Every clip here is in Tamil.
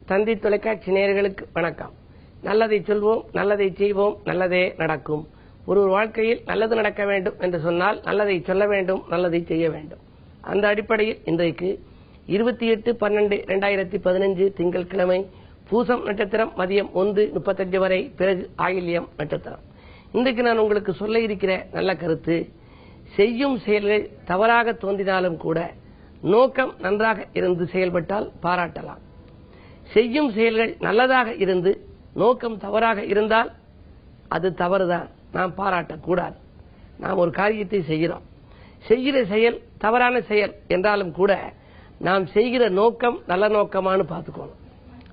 தந்தி தொலைக்காட்சி நேயர்களுக்கு வணக்கம். நல்லதை சொல்வோம், நல்லதை செய்வோம், நல்லதே நடக்கும். ஒரு வாழ்க்கையில் நல்லது நடக்க வேண்டும் என்று சொன்னால் நல்லதை சொல்ல வேண்டும், நல்லதை செய்ய வேண்டும். அந்த அடிப்படையில் இன்றைக்கு 28/12/2015 திங்கட்கிழமை பூசம் நட்சத்திரம் மதியம் 1:35 வரை, பிறகு ஆயில்யம் நட்சத்திரம். இன்றைக்கு நான் உங்களுக்கு சொல்ல இருக்கிற நல்ல கருத்து, செய்யும் செயல்கள் தவறாக தோன்றினாலும் கூட நோக்கம் நன்றாக இருந்து செயல்பட்டால் பாராட்டலாம். செய்யும் செயல்கள் நல்லதாக இருந்து நோக்கம் தவறாக இருந்தால் அது தவறுதான், நாம் பாராட்டக்கூடாது. நாம் ஒரு காரியத்தை செய்கிறோம், செய்கிற செயல் தவறான செயல் என்றாலும் கூட நாம் செய்கிற நோக்கம் நல்ல நோக்கமானு பார்த்துக்கணும்.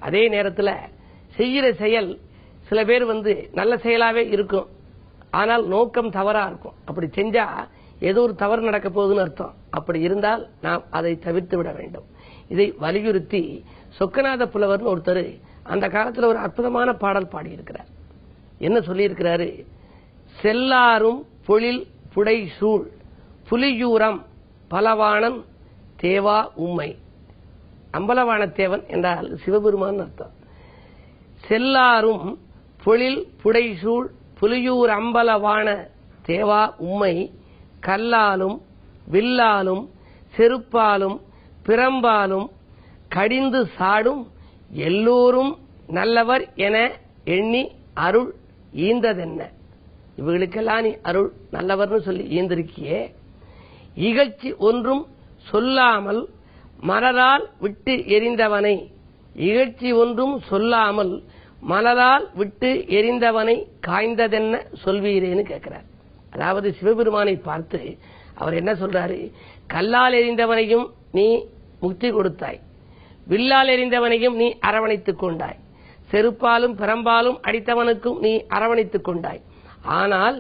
அதே நேரத்தில் செய்கிற செயல் சில பேர் நல்ல செயலாவே இருக்கும், ஆனால் நோக்கம் தவறா இருக்கும். அப்படி செஞ்சா ஏதோ ஒரு தவறு நடக்க போகுதுன்னு அர்த்தம். அப்படி இருந்தால் நாம் அதை தவிர்த்து விட வேண்டும். இதை வலியுறுத்தி சொக்கநாத புலவர்னு ஒருத்தர் அந்த காலத்தில் ஒரு அற்புதமான பாடல் பாடியிருக்கிறார். என்ன சொல்லியிருக்கிறாரு? செல்லாரும் பொழில் புடை சூழ் புலியூரம் பலவானன் தேவா உம்மை. அம்பலவான தேவன் என்றால் சிவபெருமான் அர்த்தம். செல்லாரும் பொழில் புடை சூழ் புலியூர் அம்பலவான தேவா உம்மை கல்லாலும் வில்லாலும் செருப்பாலும் பிரம்பாலும் கடிந்து சாடும் எல்லோரும் நல்லவர் என எண்ணி அருள் ஈந்ததென்ன. இவர்களுக்கெல்லாம் நீ அருள் நல்லவர்னு சொல்லி ஈந்திருக்கியே, இகழ்ச்சி ஒன்றும் சொல்லாமல் மலரால் விட்டு எரிந்தவனை, இகழ்ச்சி ஒன்றும் சொல்லாமல் மலரால் விட்டு எரிந்தவனை காய்ந்ததென்ன சொல்வீரேன்னு கேட்கிறார். அதாவது சிவபெருமானை பார்த்து அவர் என்ன சொல்றாரு? கல்லால் எரிந்தவனையும் நீ முக்தி கொடுத்தாய், வில்லால் எரிந்தவனையும் நீ அரவணைத்துக் கொண்டாய், செருப்பாலும் பிரம்பாலும் அடித்தவனுக்கும் நீ அரவணைத்துக் கொண்டாய். ஆனால்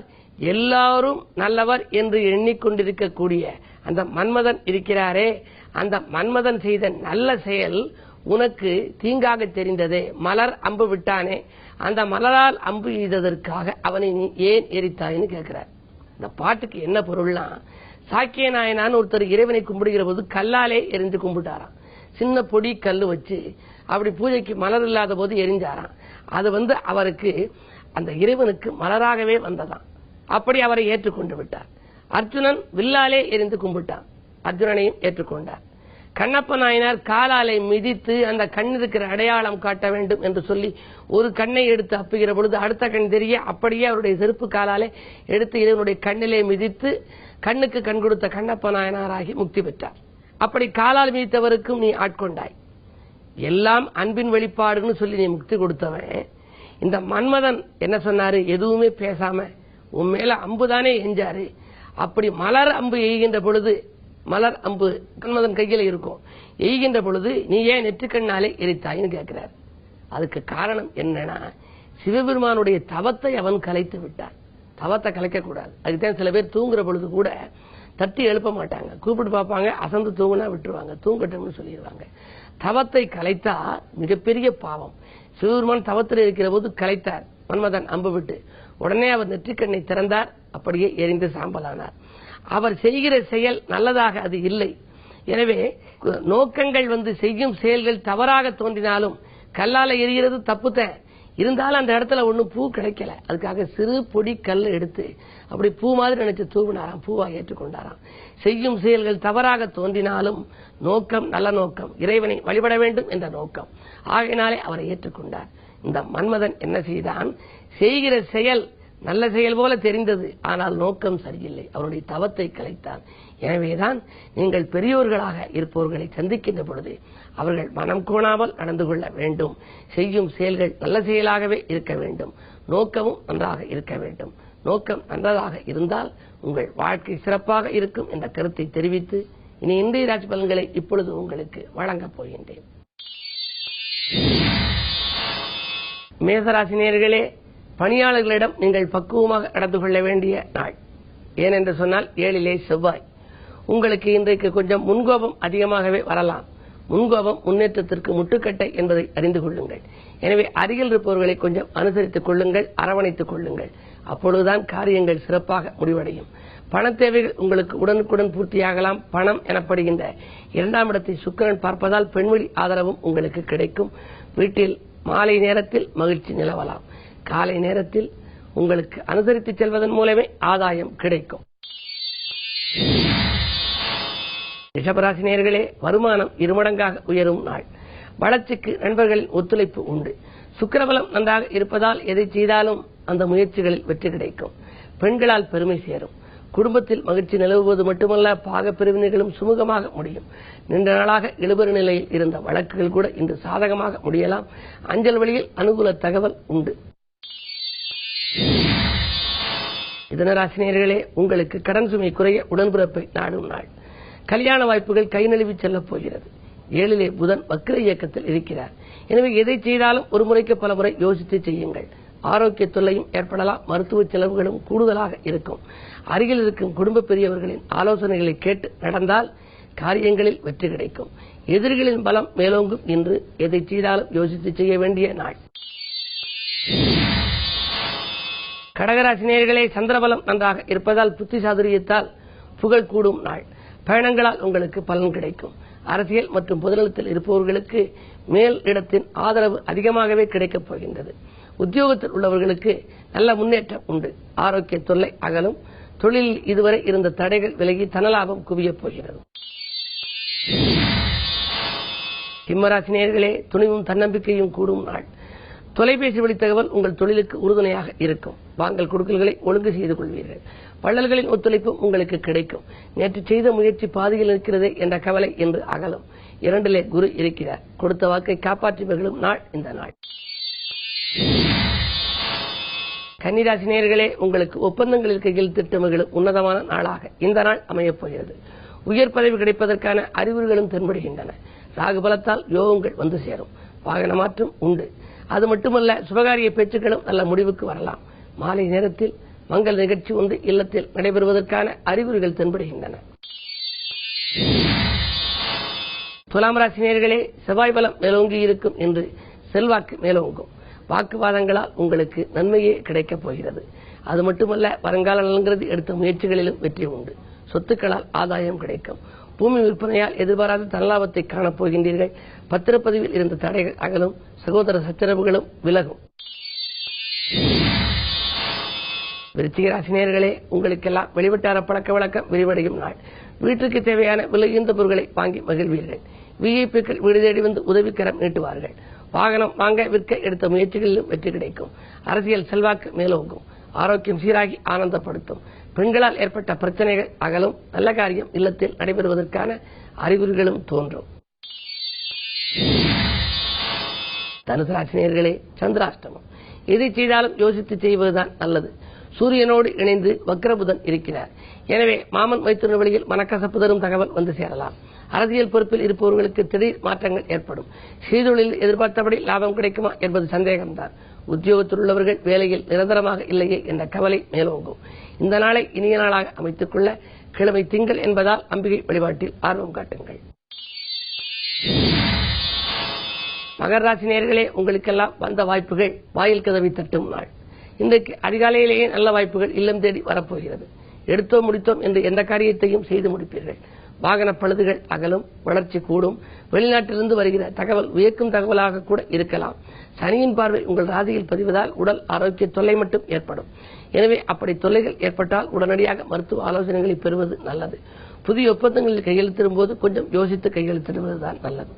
எல்லாரும் நல்லவர் என்று எண்ணிக்கொண்டிருக்கக்கூடிய அந்த மன்மதன் இருக்கிறாரே, அந்த மன்மதன் செய்த நல்ல செயல் உனக்கு தீங்காக தெரிந்ததே. மலர் அம்பு விட்டானே, அந்த மலரால் அம்பு எய்ததற்காக அவனை நீ ஏன் எரித்தாய்னு கேட்கிறார். இந்த பாட்டுக்கு என்ன பொருள்னா, சாக்கிய நாயனான்னு ஒருத்தர் இறைவனை கும்பிடுகிற போது கல்லாலே எரிஞ்சு கும்பிட்டாராம். சின்ன பொடி கல்லு வச்சு அப்படி பூஜைக்கு மலர் இல்லாத போது எரிஞ்சாராம். அது அவருக்கு அந்த இறைவனுக்கு மலராகவே வந்ததாம். அப்படி அவரை ஏற்றுக்கொண்டு விட்டார். அர்ஜுனன் வில்லாலே எரிந்து கும்பிட்டான், அர்ஜுனனையும் ஏற்றுக்கொண்டார். கண்ணப்ப நாயனார் காலாலை மிதித்து அந்த கண் இருக்கிற அடையாளம் காட்ட வேண்டும் என்று சொல்லி ஒரு கண்ணை எடுத்து அப்புகிற பொழுது அடுத்த கண் தெரிய அப்படியே அவருடைய செருப்பு காலாலே எடுத்து இறைவனுடைய கண்ணிலே மிதித்து கண்ணுக்கு கண் கொடுத்த கண்ணப்ப நாயனாராகி முக்தி பெற்றார். அப்படி காலால் மிதித்தவருக்கும் நீ ஆட்கொண்டாய். எல்லாம் அன்பின் வெளிப்பாடுன்னு சொல்லி நீ முக்தி கொடுத்தவன். இந்த மன்மதன் என்ன சொன்னாரு? எதுவுமே பேசாம உன் மேல அம்புதானே எஞ்சாரு. அப்படி மலர் அம்பு எய்கின்ற பொழுது, மலர் அம்பு மன்மதன் கையில இருக்கும், எய்கின்ற பொழுது நீ ஏன் நெற்றுக்கண்ணாலே எரித்தாயின்னு கேட்கிறார். அதுக்கு காரணம் என்னன்னா, சிவபெருமானுடைய தவத்தை அவன் கலைத்து விட்டான். தவத்தை கலைக்க கூடாது. அதுக்குதான் சில பேர் தூங்குற பொழுது கூட தட்டி எழுப்ப மாட்டாங்க, கூப்பிட்டு பார்ப்பாங்க, அசந்து தூங்குனா விட்டுருவாங்க, தூங்கட்டும்னு சொல்லிடுவாங்க. தவத்தை கலைத்தா மிகப்பெரிய பாவம். சிவபெருமான் தவத்தில் இருக்கிற போது கலைத்தார் மன்மதன் அம்பு விட்டு. உடனே அவர் நெற்றிக்கண்ணை திறந்தார், அப்படியே எரிந்து சாம்பலானார். அவர் செய்கிற செயல் நல்லதாக அது இல்லை. எனவே நோக்கங்கள் செய்யும் செயல்கள் தவறாக தோன்றினாலும் கல்லால எரிகிறது தப்புத்த இருந்தாலும் அந்த இடத்துல ஒன்னும் பூ கிடைக்கல. அதுக்காக சிறு பொடி கல் எடுத்து அப்படி பூ மாதிரி நினைச்சு தூவினாராம், பூவா ஏற்றுக்கொண்டாராம். செய்யும் செயல்கள் தவறாக தோன்றினாலும் நோக்கம் நல்ல நோக்கம், இறைவனை வழிபட வேண்டும் என்ற நோக்கம். ஆகையினாலே அவரை ஏற்றுக்கொண்டார். இந்த மன்மதன் என்ன செய்தான்? செய்கிற செயல் நல்ல செயல் போல தெரிந்தது, ஆனால் நோக்கம் சரியில்லை. அவருடைய தவத்தை கலைத்தான். எனவேதான் நீங்கள் பெரியோர்களாக இருப்பவர்களை சந்திக்கின்ற பொழுது அவர்கள் மனம் கோணாமல் நடந்து கொள்ள வேண்டும். செய்யும் செயல்கள் நல்ல செயலாகவே இருக்க வேண்டும், நோக்கமும் நன்றாக இருக்க வேண்டும். நோக்கம் நன்றதாக இருந்தால் உங்கள் வாழ்க்கை சிறப்பாக இருக்கும் என்ற கருத்தை தெரிவித்து இனி இன்றைய ராசி பலன்களை இப்பொழுது உங்களுக்கு வழங்கப் போகின்றேன். மேசராசி நேயர்களே, பணியாளர்களிடம் நீங்கள் பக்குவமாக நடந்து கொள்ள வேண்டிய நாள். ஏனென்று சொன்னால் 7லே செவ்வாய். உங்களுக்கு இன்றைக்கு கொஞ்சம் முன்கோபம் அதிகமாகவே வரலாம். முன்கோபம் முன்னேற்றத்திற்கு முட்டுக்கட்டை என்பதை அறிந்து கொள்ளுங்கள். எனவே அருகில் இருப்பவர்களை கொஞ்சம் அனுசரித்துக் கொள்ளுங்கள், அரவணைத்துக் கொள்ளுங்கள். அப்பொழுதுதான் காரியங்கள் சிறப்பாக முடிவடையும். பண தேவைகள் உங்களுக்கு உடனுக்குடன் பூர்த்தியாகலாம். பணம் எனப்படுகின்ற 2ஆம் இடத்தை சுக்கிரன் பார்ப்பதால் பெண்வழி ஆதரவும் உங்களுக்கு கிடைக்கும். வீட்டில் மாலை நேரத்தில் மகிழ்ச்சி நிலவலாம். காலை நேரத்தில் உங்களுக்கு அனுசரித்து செல்வதன் மூலமே ஆதாயம் கிடைக்கும். ரிஷபராசி நேயர்களே, வருமானம் இருமடங்காக உயரும் நாள். வளர்ச்சிக்கு நண்பர்களின் ஒத்துழைப்பு உண்டு. சுக்கிரபலம் நன்றாக இருப்பதால் எதை செய்தாலும் அந்த முயற்சிகளில் வெற்றி கிடைக்கும். பெண்களால் பெருமை சேரும். குடும்பத்தில் மகிழ்ச்சி நிலவுவது மட்டுமல்ல, பாக பிரிவினைகளும் சுமூகமாக முடியும். நீண்ட நாளாக இழுபறி நிலையில் இருந்த வழக்குகள் கூட இன்று சாதகமாக முடியலாம். அஞ்சல் வழியில் அனுகூல தகவல் உண்டு. மிதுனராசி நேயர்களே, உங்களுக்கு கடன் சுமை குறைய உடன்பிறப்பை நாடும் நாள். கல்யாண வாய்ப்புகள் கை நழுவி செல்லப் போகிறது. 7லே புதன் வக்ர இயக்கத்தில் இருக்கிறார். எனவே எதை செய்தாலும் ஒரு முறைக்கு பல முறை யோசித்து செய்யுங்கள். ஆரோக்கிய தொல்லையும் ஏற்படலாம். மருத்துவ செலவுகளும் கூடுதலாக இருக்கும். அருகில் இருக்கும் குடும்ப பெரியவர்களின் ஆலோசனைகளை கேட்டு நடந்தால் காரியங்களில் வெற்றி கிடைக்கும். எதிரிகளின் பலம் மேலோங்கும். இன்று எதை செய்தாலும் யோசித்து செய்ய வேண்டிய நாள். கடகராசி நேயர்களே, சந்திரபலம் நன்றாக இருப்பதால் புத்தி சாதுரியத்தால் புகழ் கூடும் நாள். பயணங்களால் உங்களுக்கு பலன் கிடைக்கும். அரசியல் மற்றும் பொதுநலத்தில் இருப்பவர்களுக்கு மேல் இடத்தின் ஆதரவு அதிகமாகவே கிடைக்கப் போகின்றது. உத்தியோகத்தில் உள்ளவர்களுக்கு நல்ல முன்னேற்றம் உண்டு. ஆரோக்கிய தொல்லை அகலும். தொழிலில் இதுவரை இருந்த தடைகள் விலகி தனலாபம் குவியப் போகிறது. சிம்மராசி நேயர்களே, துணிவும் தன்னம்பிக்கையும் கூடும் நாள். தொலைபேசி வழி தகவல் உங்கள் தொழிலுக்கு உறுதுணையாக இருக்கும். வாங்கல் கொடுக்கல்களை ஒழுங்கு செய்து கொள்வீர்கள். வள்ளல்களின் ஒத்துழைப்பும் உங்களுக்கு கிடைக்கும். நேற்று செய்த முயற்சி பாதியில் இருக்கிறதே என்ற கவலை என்று அகலும். 2லே குரு இருக்கிறார். கொடுத்த வாக்கை காப்பாற்றி மகிழும் நாள் இந்த நாள். கன்னிராசி நேயர்களே, உங்களுக்கு ஒப்பந்தங்களில் கையெழுத்திட்டு மகிழும் உன்னதமான நாளாக இந்த நாள் அமையப் போகிறது. உயர் பதவி கிடைப்பதற்கான அறிகுறிகளும் தென்படுகின்றன. ராகு பலத்தால் யோகங்கள் வந்து சேரும். வாகன மாற்றம் உண்டு. அது மட்டுமல்ல, சுபகாரிய பேச்சுக்களும் நல்ல முடிவுக்கு வரலாம். மாலை நேரத்தில் மங்கள் நிகழ்ச்சி ஒன்று இல்லத்தில் நடைபெறுவதற்கான அறிகுறிகள் தென்படுகின்றன. துலாம் ராசி நேயர்களே, செவ்வாய் பலம் மேலோங்கி இருக்கும் என்று செல்வாக்கு மேலோங்கும். வாக்குவாதங்களால் உங்களுக்கு நன்மையே கிடைக்கப் போகிறது. அது மட்டுமல்ல, வருங்கால நலன்கிறது எடுத்த முயற்சிகளிலும் வெற்றி உண்டு. சொத்துக்களால் ஆதாயம் கிடைக்கும். பூமி விற்பனையால் எதிர்பாராத தனலாபத்தை காணப்போகின்றீர்கள். பத்திரப்பதிவில் இருந்த தடைகள் அகலும். சகோதர சச்சரவுகளும் விலகும். விருச்சிக ராசி நேயர்களே, உங்களுக்கெல்லாம் வெளிவட்டார பழக்க வழக்கம் விரிவடையும் நாள். வீட்டுக்கு தேவையான விலையுந்த பொருட்களை வாங்கி மகிழ்வீர்கள். விஐபிக்கள் வீடு தேடி வந்து உதவிக்கரம் நீட்டுவார்கள். வாகனம் வாங்க விற்க எடுத்த முயற்சிகளிலும் வெற்றி கிடைக்கும். அரசியல் செல்வாக்கு மேலோங்கும். ஆரோக்கியம் சீராகி ஆனந்தப்படுத்தும். பெண்களால் ஏற்பட்ட பிரச்சனைகள் அகலும். நல்ல காரியம் இல்லத்தில் நடைபெறுவதற்கான அறிகுறிகளும் தோன்றும். தனுசு ராசி நேயர்களே, சந்திராஷ்டமம். எதை செய்தாலும் யோசித்து செய்வதுதான் நல்லது. சூரியனோடு இணைந்து வக்ரபுதன் இருக்கிறார். எனவே மாமன் மைத்துன வழியில் மனக்கசப்பு தரும் தகவல் வந்து சேரலாம். அரசியல் பொறுப்பில் இருப்பவர்களுக்கு திடீர் மாற்றங்கள் ஏற்படும். செய்தொழிலில் எதிர்பார்த்தபடி லாபம் கிடைக்குமா என்பது சந்தேகம்தான். உத்தியோகத்தில் உள்ளவர்கள் வேலையில் நிரந்தரமாக இல்லையே என்ற கவலை மேலோங்கும். இந்த நாளை இனிய நாளாக அமைத்துக் கொள்ள கிழமை திங்கள் என்பதால் அம்பிகை வழிபாட்டில் ஆர்வம் காட்டுங்கள். மகர ராசி நேயர்களே, உங்களுக்கெல்லாம் வந்த வாய்ப்புகள் வாயில் கதவை தட்டும் நாள். இன்றைக்கு அதிகாலையிலேயே நல்ல வாய்ப்புகள் இல்லம் தேடி வரப்போகிறது. எடுத்தோம் முடித்தோம் என்று எந்த காரியத்தையும் செய்து முடிப்பீர்கள். வாகன பழுதுகள் அகலும். வளர்ச்சி கூடும். வெளிநாட்டிலிருந்து வருகிற தகவல் வியக்கும் தகவலாக கூட இருக்கலாம். சனியின் பார்வை உங்கள் ராசியில் பதிவதால் உடல் ஆரோக்கிய தொல்லை மட்டும் ஏற்படும். எனவே அப்படி தொல்லைகள் ஏற்பட்டால் உடனடியாக மருத்துவ ஆலோசனைகளை பெறுவது நல்லது. புதிய ஒப்பந்தங்களில் கையெழுத்திடும் போது கொஞ்சம் யோசித்து கையெழுத்திடுவதுதான் நல்லது.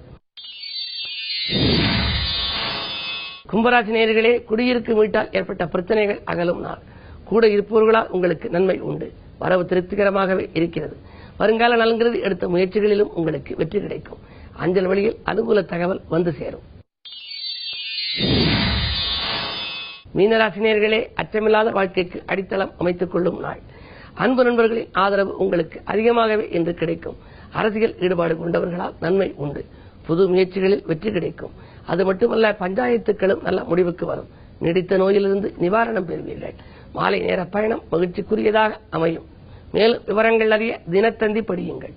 கும்பராசி நேயர்களே, குடியிருக்கும் வீட்டால் ஏற்பட்ட பிரச்சனைகள் அகலும் நாள். கூட இருப்பவர்களால் உங்களுக்கு நன்மை உண்டு. வரவு திருப்திகரமாகவே இருக்கிறது. வருங்கால நலன்கிறது எடுத்த முயற்சிகளிலும் உங்களுக்கு வெற்றி கிடைக்கும். அஞ்சல் வழியில் அனுகூல தகவல் வந்து சேரும். மீனராசி நேயர்களே, அச்சமில்லாத வாழ்க்கைக்கு அடித்தளம் அமைத்துக் கொள்ளும் நாள். அன்பு நண்பர்களின் ஆதரவு உங்களுக்கு அதிகமாகவே இன்று கிடைக்கும். அரசியல் ஈடுபாடு கொண்டவர்களால் நன்மை உண்டு. புது முயற்சிகளில் வெற்றி கிடைக்கும். அது மட்டுமல்ல, பஞ்சாயத்துக்களும் நல்ல முடிவுக்கு வரும். நீடித்த நோயிலிருந்து நிவாரணம் பெறுவீர்கள். மாலை நேர பயணம் மகிழ்ச்சிக்குரியதாக அமையும். மேலும் விவரங்கள் அறிய தினத்தந்தி படியுங்கள்.